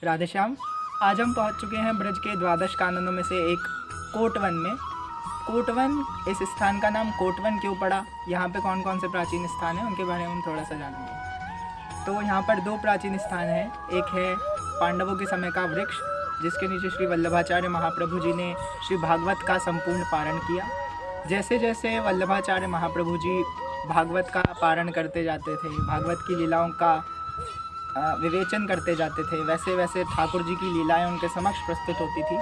राधेश्याम। आज हम पहुंच चुके हैं ब्रज के द्वादश काननों में से एक कोटवन में। कोटवन, इस स्थान का नाम कोटवन क्यों पड़ा, यहाँ पे कौन कौन से प्राचीन स्थान हैं, उनके बारे में हम थोड़ा सा जानेंगे। तो यहाँ पर दो प्राचीन स्थान हैं। एक है पांडवों के समय का वृक्ष, जिसके नीचे श्री वल्लभाचार्य महाप्रभु जी ने श्री भागवत का संपूर्ण पारण किया। जैसे जैसे वल्लभाचार्य महाप्रभु जी भागवत का पारण करते जाते थे, भागवत की लीलाओं का विवेचन करते जाते थे, वैसे वैसे ठाकुर जी की लीलाएं उनके समक्ष प्रस्तुत होती थी।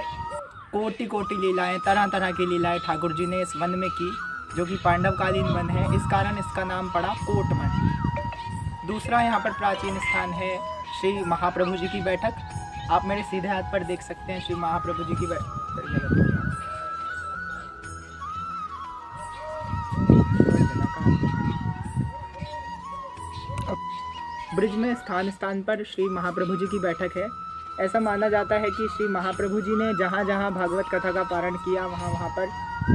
कोटि कोटि लीलाएं, तरह तरह की लीलाएं ठाकुर जी ने इस वन में की, जो कि पांडवकालीन वन है। इस कारण इसका नाम पड़ा कोटवन। दूसरा यहाँ पर प्राचीन स्थान है श्री महाप्रभु जी की बैठक। आप मेरे सीधे हाथ पर देख सकते हैं श्री महाप्रभु जी की बैठक। ब्रिज में स्थान स्थान पर श्री महाप्रभु जी की बैठक है। ऐसा माना जाता है कि श्री महाप्रभु जी ने जहाँ जहाँ भागवत कथा का पारण किया, वहाँ वहाँ पर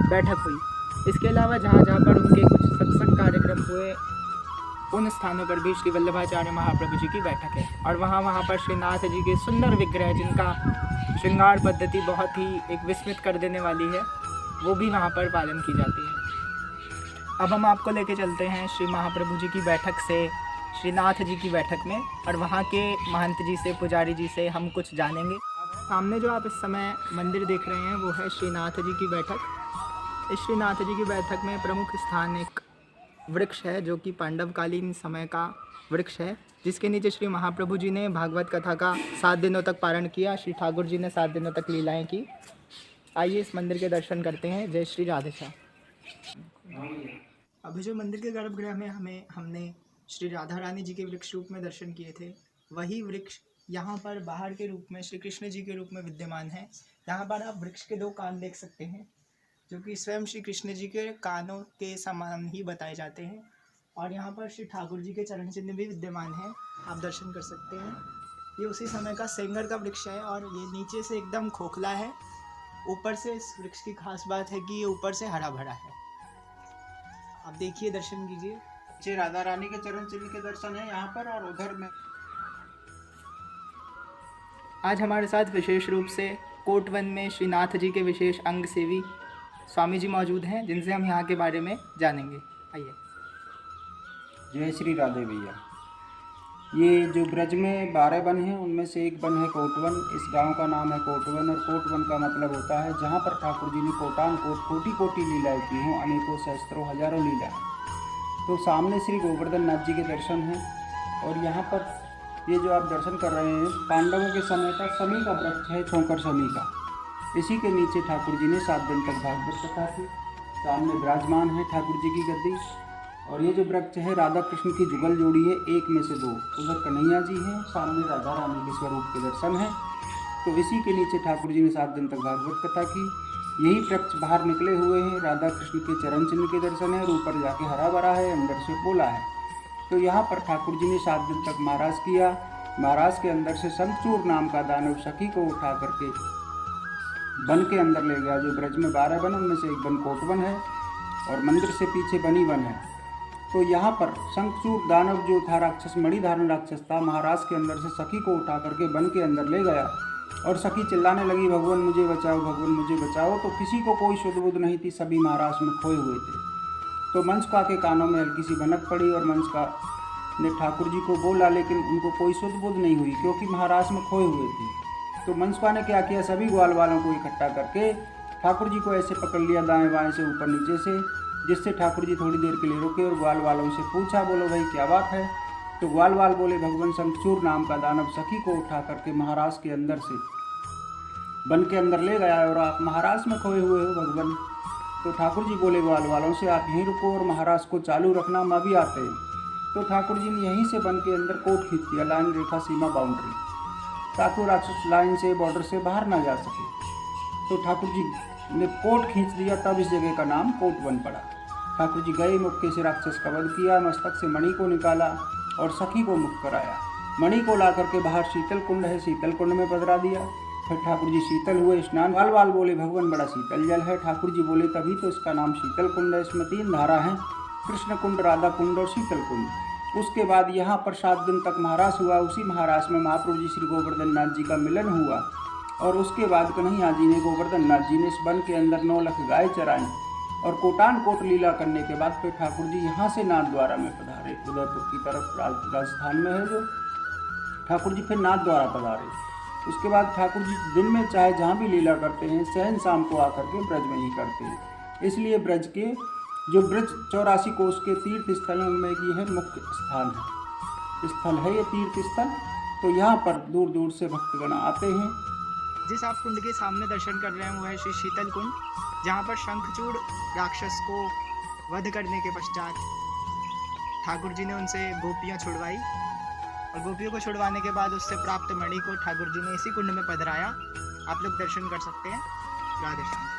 बैठक हुई। इसके अलावा जहाँ जहाँ पर उनके कुछ सत्संग कार्यक्रम हुए, उन स्थानों पर भी श्री वल्लभाचार्य महाप्रभु जी की बैठक है। और वहाँ वहाँ पर श्रीनाथ जी के सुंदर विग्रह, जिनका श्रृंगार पद्धति बहुत ही एक विस्मित कर देने वाली है, वो भी वहाँ पर पालन की जाती है। अब हम आपको लेके चलते हैं श्री महाप्रभु जी की बैठक से श्रीनाथ जी की बैठक में, और वहाँ के महंत जी से, पुजारी जी से हम कुछ जानेंगे। सामने जो आप इस समय मंदिर देख रहे हैं, वो है श्रीनाथ जी की बैठक। इस श्रीनाथ जी की बैठक में प्रमुख स्थान एक वृक्ष है, जो कि पांडवकालीन समय का वृक्ष है, जिसके नीचे श्री महाप्रभु जी ने भागवत कथा का 7 दिनों तक पारण किया। श्री ठाकुर जी ने 7 दिनों तक लीलाएँ की। आइए इस मंदिर के दर्शन करते हैं। जय श्री राधेश्याम। अभी जो मंदिर के गर्भगृह में हमने श्री राधा रानी जी के वृक्ष रूप में दर्शन किए थे, वही वृक्ष यहाँ पर बाहर के रूप में श्री कृष्ण जी के रूप में विद्यमान है। यहाँ पर आप वृक्ष के 2 कान देख सकते हैं, जो कि स्वयं श्री कृष्ण जी के कानों के समान ही बताए जाते हैं। और यहाँ पर श्री ठाकुर जी के चरण चिन्ह भी विद्यमान है, आप दर्शन कर सकते हैं। ये उसी समय का सेंगर का वृक्ष है, और ये नीचे से एकदम खोखला है। ऊपर से इस वृक्ष की खास बात है कि ये ऊपर से हरा भरा है। आप देखिए, दर्शन कीजिए। श्री राधा रानी के चरण चिन्ह के दर्शन है यहाँ पर, और उधर में आज हमारे साथ विशेष रूप से कोटवन में श्रीनाथ जी के विशेष अंग सेवी स्वामी जी मौजूद हैं, जिनसे हम यहाँ के बारे में जानेंगे। आइए। जय श्री राधे भैया। ये जो ब्रज में 12 वन हैं, उनमें से एक वन है कोटवन। इस गांव का नाम है कोटवन, और कोटवन का मतलब होता है जहाँ पर ठाकुर जी ने कोटान कोटि कोटि लीलाएँ की हों, अनेकों सहस्त्रों हजारों लीलाएँ। तो सामने श्री गोवर्धन नाथ जी के दर्शन हैं, और यहाँ पर ये जो आप दर्शन कर रहे हैं, पांडवों के समय का समी का वृक्ष है, छोंकर समी का। इसी के नीचे ठाकुर जी ने 7 दिन तक भागवत कथा थी। सामने विराजमान है ठाकुर जी की गद्दी, और ये जो वृक्ष है राधा कृष्ण की जुगल जोड़ी है, एक में से 2। उधर कन्हैया जी हैं, सामने राधा रानी के स्वरूप के दर्शन हैं। तो इसी के नीचे ठाकुर जी ने 7 दिन तक भागवत कथा की। यही वृक्ष बाहर निकले हुए हैं, राधा कृष्ण के चरण चिन्ह के दर्शन है, और ऊपर जाके हरा भरा है, अंदर से पोला है। तो यहाँ पर ठाकुर जी ने 7 दिन तक महाराज किया। महाराज के अंदर से शंखचूर नाम का दानव सखी को उठा करके वन के अंदर ले गया। जो ब्रज में 12 वन, उनमें से एक वन कोटवन है, और मंदिर से पीछे बनी वन है। तो यहाँ पर शंखचूर दानव जो था राक्षस, मणिधारण राक्षस था, महाराज के अंदर से सखी को उठा करके वन के अंदर ले गया, और सखी चिल्लाने लगी, भगवान मुझे बचाओ, भगवान मुझे बचाओ। तो किसी को कोई शुद्ध बुद्ध नहीं थी, सभी महाराज में खोए हुए थे। तो मनस्का के कानों में हल्की सी भनक पड़ी, और मनस्का ने ठाकुर जी को बोला, लेकिन उनको कोई शुद्ध बुद्ध नहीं हुई, क्योंकि महाराज में खोए हुए थे। तो मनस्का ने क्या किया, सभी ग्वाल वालों को इकट्ठा करके ठाकुर जी को ऐसे पकड़ लिया, दाएँ बाएँ से, ऊपर नीचे से, जिससे ठाकुर जी थोड़ी देर के लिए रुके, और ग्वाल वालों से पूछा, बोलो भाई क्या बात है। तो ग्वाल वाल बोले, भगवान शंखचूर नाम का दानव सखी को उठा करके महाराज के अंदर से वन के अंदर ले गया, और आप महाराज में खोए हुए हो भगवान। तो ठाकुर जी बोले ग्वाल वालों से, आप यहीं रुको और महाराज को चालू रखना, हम अभी आते हैं। तो ठाकुर जी ने यहीं से वन के अंदर कोट खींच दिया, लाइन रेखा सीमा बाउंड्री, ताकि राक्षस लाइन से, बॉर्डर से बाहर ना जा सके। तो ठाकुर जी ने कोट खींच दिया, तब इस जगह का नाम कोटवन पड़ा। ठाकुर जी गए, मुक्के से राक्षस का वध किया, मस्तक से मणि को निकाला, और सखी को मुक्त कराया। मणि को ला करके बाहर शीतल कुंड है, शीतल कुंड में पधरा दिया। फिर ठाकुर जी शीतल हुए, स्नान। वाल वाल बोले, भगवान बड़ा शीतल जल है। ठाकुर जी बोले, तभी तो इसका नाम शीतल कुंड है। इसमें 3 धारा हैं, कृष्ण कुंड, राधा कुंड और शीतल कुंड। उसके बाद यहाँ पर 7 दिन तक महारास हुआ। उसी महारास में महाप्रभु जी श्री गोवर्धन नाथ जी का मिलन हुआ और उसके बाद कन्हैया जी ने गोवर्धन नाथ जी ने इस वन के अंदर 9 लाख गाय चराई और कोटान कोट लीला करने के बाद फिर ठाकुर जी यहाँ से नाथ द्वारा में पधारे। उदयपुर की तरफ राजस्थान में है जो ठाकुर जी फिर नाथ द्वारा पधारे। उसके बाद ठाकुर जी दिन में चाहे जहाँ भी लीला करते हैं सहन शाम को आकर के ब्रज में ही करते हैं। इसलिए ब्रज के जो ब्रज 84 कोष के तीर्थ स्थलों में ये है मुख्य स्थल है ये तीर्थ स्थल। तो यहाँ पर दूर दूर से भक्तगण आते हैं। जिस आप कुंड के सामने दर्शन कर रहे हैं वो है श्री शीतल कुंड, जहाँ पर शंखचूड़ राक्षस को वध करने के पश्चात ठाकुर जी ने उनसे गोपियाँ छुड़वाई और गोपियों को छुड़वाने के बाद उससे प्राप्त मणि को ठाकुर जी ने इसी कुंड में पधराया। आप लोग दर्शन कर सकते हैं। राधे श्याम।